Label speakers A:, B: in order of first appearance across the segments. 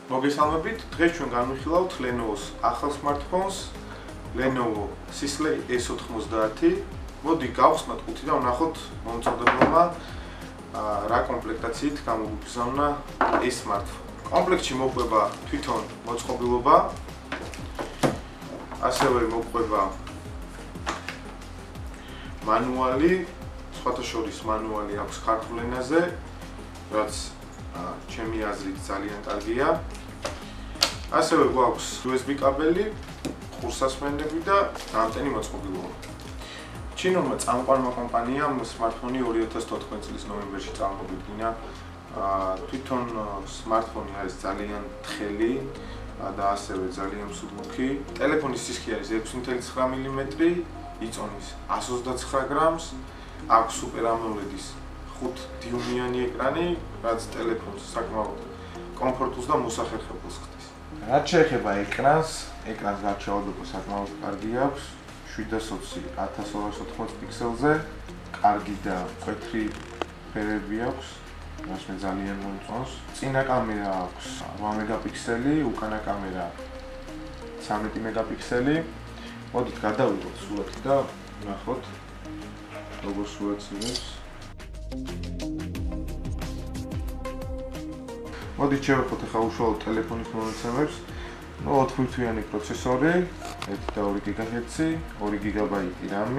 A: მოგესალმებით, დღეს ჩვენ განვიხილავთ Lenovo-ს ახალ smartphones, Lenovo Sisley S90. მოდი გავხსნათ ყუთი და ვნახოთ მომწოდებელმა რა კომპლექტაციით გამოგზავნა ეს smartphone. კომპლექტში მოყვება თვითონ მოწყობილობა, ასევე მოყვება მანუალი, სხვათა შორის მანუალი აქვს ქართულ ენაზე, რაც ჩემი აზრით ძალიან კარგია. ასევე გვაქვს USB კაბელი, ყურსასმენები და გამტენი მოწყობილობა. ჩინურმა წამყვანმა კომპანიამ smartphone 2014 წლის ნოემბერში წარმოგვიდგინა. თვითონ smartphone არის ძალიან თხელი და ასევე ძალიან მსუბუქი. ტელეფონის სისქე არის 6.9 მმ, იწონის 129 გრამს, აქვს Super AMOLED-ის 5 დიუმიანი ეკრანი, რაც ტელეფონს საკმაოდ კომფორტულს და მოსახერხებელს ხდის. რაც შეეხება ეკრანს გარჩევადობა საკმაოდ კარგი აქვს, 720 1280 პიქსელზე, კარგი და მკვეთრი ფერები აქვს, რაც მე ძალიან მომწონს. წინა კამერა აქვს 8 მეგაპიქსელი, უკანა კამერა 13 მეგაპიქსელი. მოდით გადავიღოთ სურათი და ვნახოთ როგორ სურათს იღებს. მოდით შევეხოთ ახლა უშუალოდ ტელეფონის მონაცემებს. 4 თვიანი პროცესორი, 1.2 GHz, 2 GB RAM,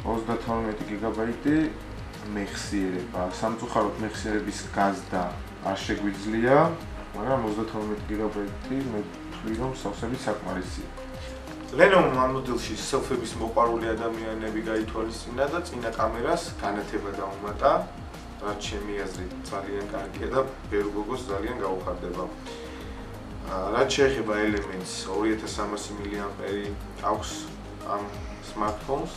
A: 32 GB მეხსიერება. სამწუხაროდ მეხსიერების გაზდა არ შეგვიძლია, მაგრამ 32 GB მე ვთვლი რომ სავსებით საკმარისია. Lenovo ამ მოდელში სელფების მოყვარული ადამიანები გაითვალისწინა და წინა კამერას განათება დაუმატა, რაც ჩემი აზრით ძალიან კარგია და ბევრ გოგოს ძალიან გაუხარდება. რაც შეეხება Elements 2300 mAh აქვს ამ smartphones,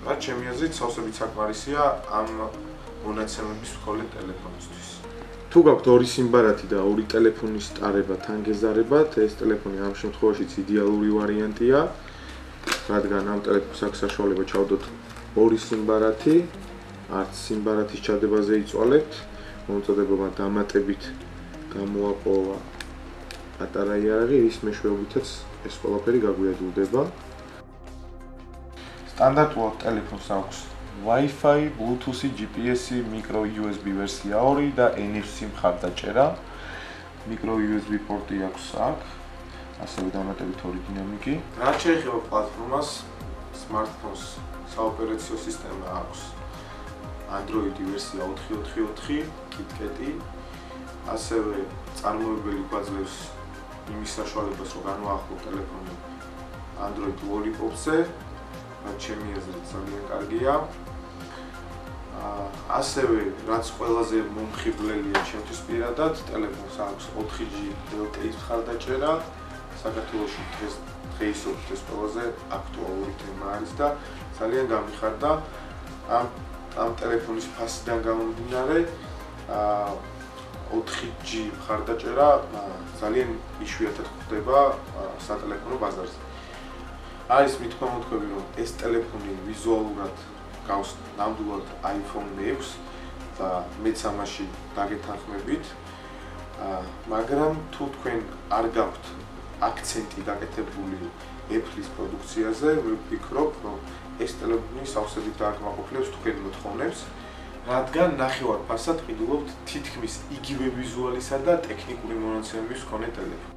A: რაც ჩემი აზრით სავსებით საკმარისია ამ მონაცემების მხოლოდ ტელეფონისთვის. თუ გაქვთ ორი სიმბარათი და ორი ტელეფონის ტარება თან გეზარებათ, ეს ტელეფონი ამ შემთხვევაშიც იდეალური ვარიანტია, რადგან ამ ტელეფონს აქვს საშუალება ჩავდოთ ორი სიმბარათი, არც სიმბარათის ჩადებაზე იწვალებთ, მომწოდებელმა დამატებით გამოაპოვა პატარა იარაღი, რის მეშვეობითაც ეს ყველაფერი გაგვიადვილდება. სტანდარტულად ტელეფონს აქვს Wi-Fi, Bluetooth, GPS, micro USB ვერსია 2 და NFC მხარდაჭერა. Micro USB პორტი აქვს აქ, ასევე დამატებით 2 დინამიკი. რაც შეეხება პლატფორმას, smartphones საოპერაციო სისტემა აქვს Android ვერსია 4.4, KitKat-ი, ასევე წარმოებელი გვაძლევს იმის საშუალებას, რომ განვაახლოთ ტელეფონი Android Lollipop-ზე, რაც ჩემი აზრით ძალიან კარგია. ასევე რაც ყველაზე მომხიბვლელია ჩემთვის პირადად, ტელეფონს აქვს 4G LTE მხარდაჭერა. საქართველოში დღეისათვის ეს ყველაზე აქტუალური თემა არის და ძალიან გამიხარდა ამ ტელეფონის ფასიდან გამომდინარე 4G მხარდაჭერა ძალიან იშვიათად ხდება სატელეფონო ბაზარზე. არის მithქვამოთქვები, რომ ეს ტელეფონი ვიზუალურად გავს ნამდვილად iPhone 6 და მეც ამაში დაგეთანხმებით, მაგრამ თუ თქვენ არ გაქვთ აქცენტი გაკეთებული Apple-ის პროდუქციაზე, ვფიქრობ, რომ ეს ტელეფონი სავსებით დააკმაყოფილებს თქვენ მოთხოვნებს, რადგან ნახევარ ფასად ყიდულობთ თითქმის იგივე ვიზუალისა და ტექნიკური მონაცემების მქონე ტელეფონი.